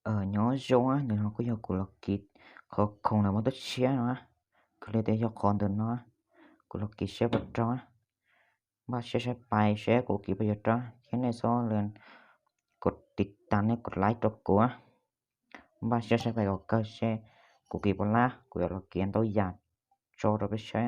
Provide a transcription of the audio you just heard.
Nhỏ gió nên nó có yêu của kít khó không là một tất xé nó cứ lấy để cho con từ nó của kít sẽ bật cho ba sẽ bài sẽ của kít bây giờ cho thế này so lênกดติดตามเนี่ยกดไลค์ตัวกัวba sẽ phải có cơ sẽ của kít bao la của là kiến tôi giặt cho rồi bây sẽ